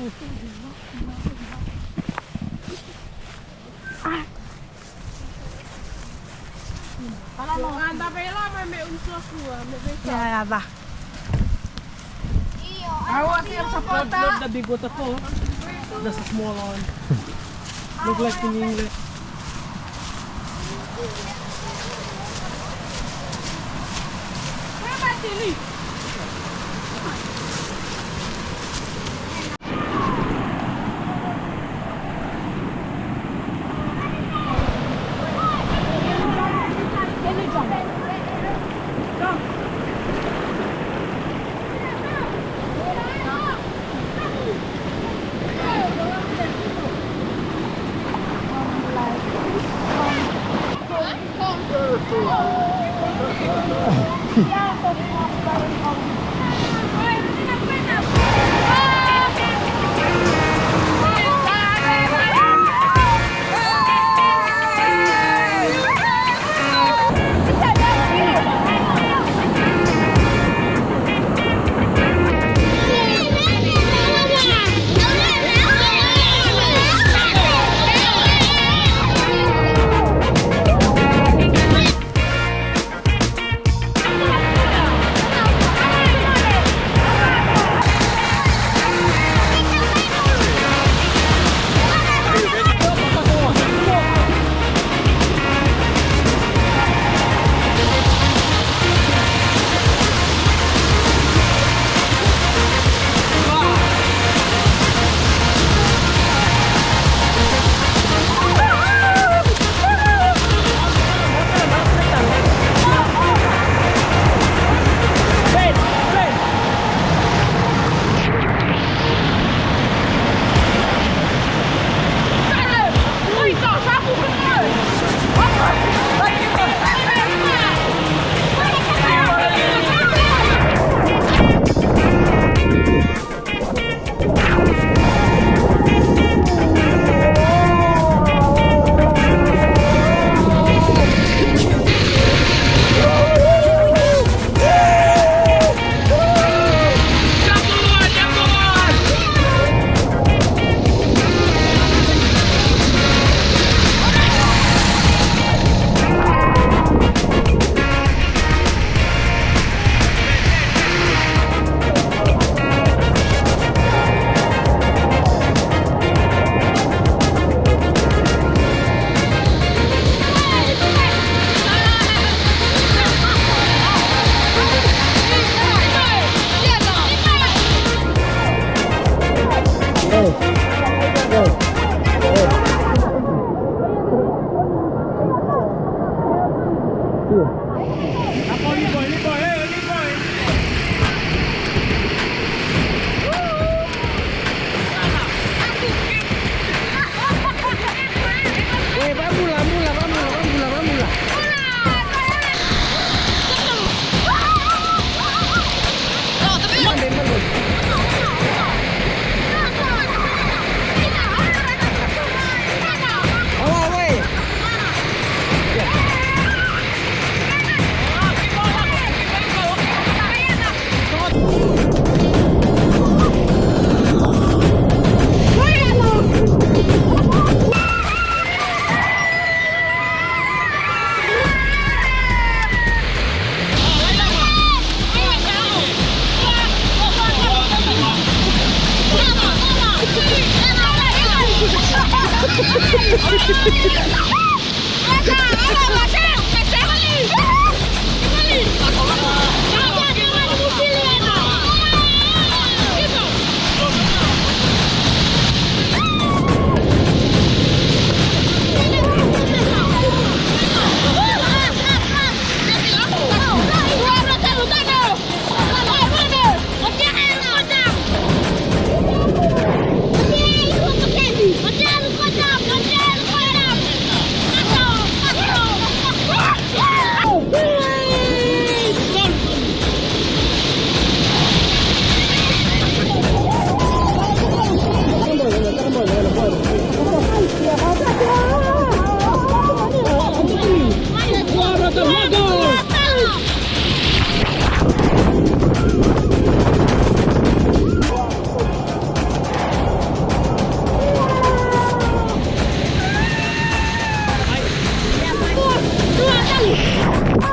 Kalau mau ngantar pela, mau unsur gua, mau beca. Ya, ba. Awas yang sapota. Not the big waterfall. Just a small one. Look like in English. Apa sini?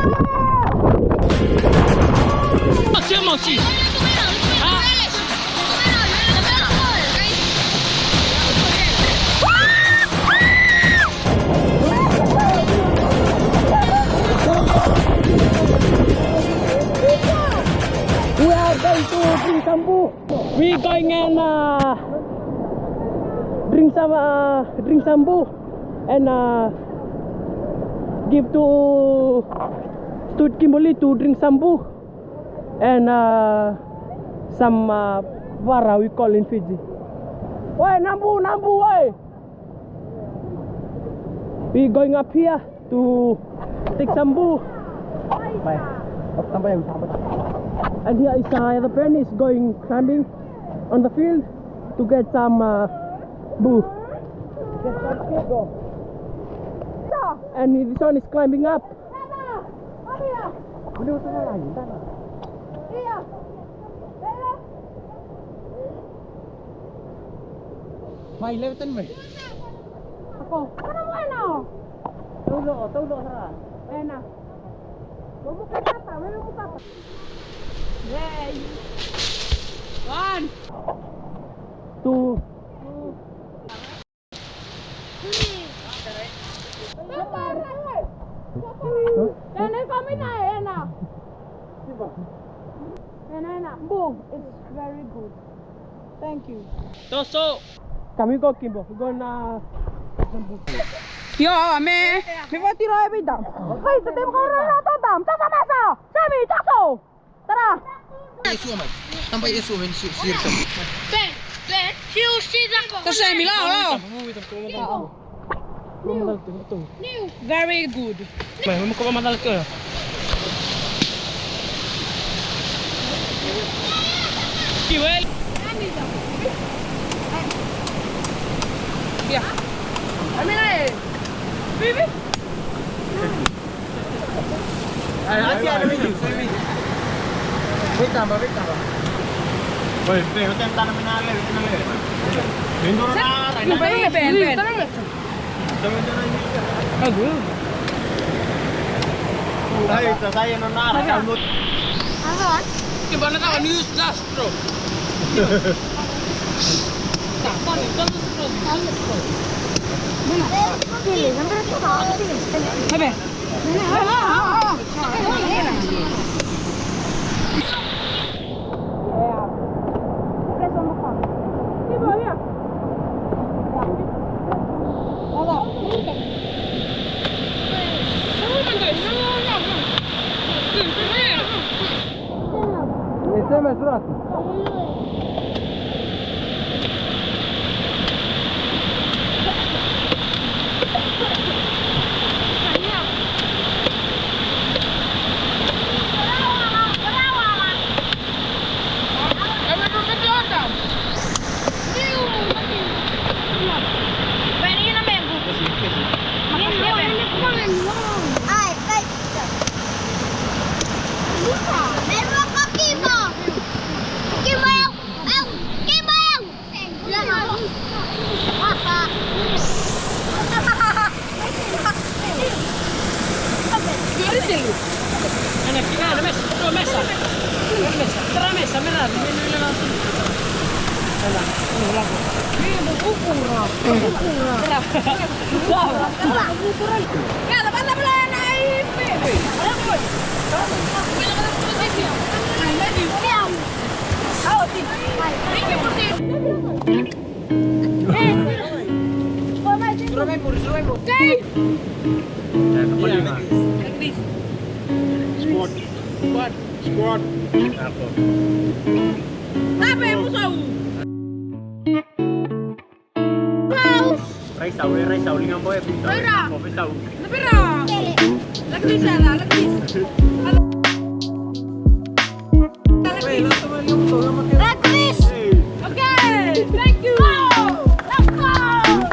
We are going to drink sambu. We going and drink sambu and give to Kimberly to drink sambu and some vara we call in Fiji. Oi, nambu, oi! We going up here to take sambu. Bye. And here is the friend is going climbing on the field to get some boo. And this one is climbing up. Mai lewatan mai. Ako. Ano mo ano? Tulo sara. Ayan na. Huwag mo katata. Meron mo katata. Yay! 1 2 Yan kami na eh. Yan na. Yan na. Boom. It's very good. Thank you. So kami go Kimbo. We gonna Yo, me va tirare per dam. Vai, se devo correre la dam. Tata mesa. Sami, tato. Tara. Sampai isu men sirkam. Cos'è Milano? Very good. May ko madal ko. Kiwel. Ya. Amina eh. Bibi. Asi ada video. Wait tambah. Woi, pero tanam minale. Bendoro na. Ben. Aduh. Ay, saya nonara kamu. Ano? Gimana tahu news Astro? SMS surat. Squad. Apa yang musuh? Raisau lingan boy. Raisau. Raisau. Napira. Lagi sana, lagi. Lagris. Okay, thank you. Let's go.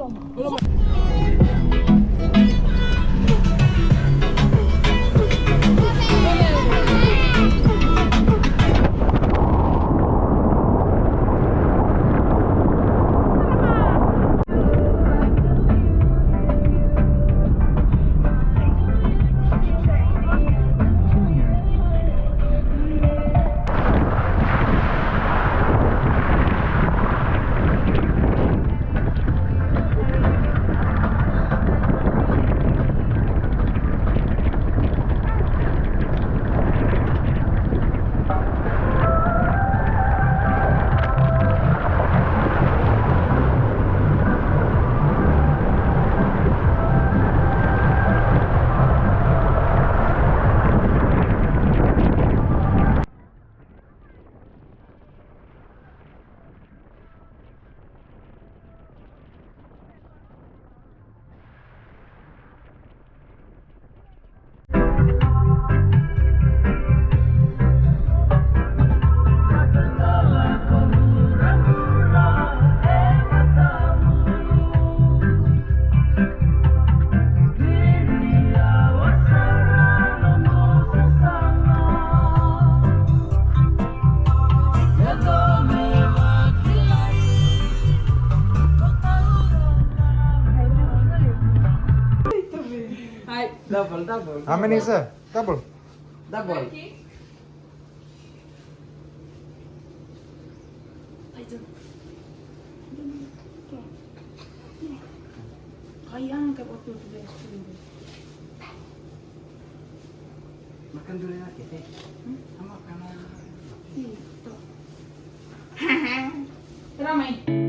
Double. How many, sir? Double. Double. Kayaan kayak waktu itu guys. Makan dulu ya kita. Sama kamera. Itu. Ramai.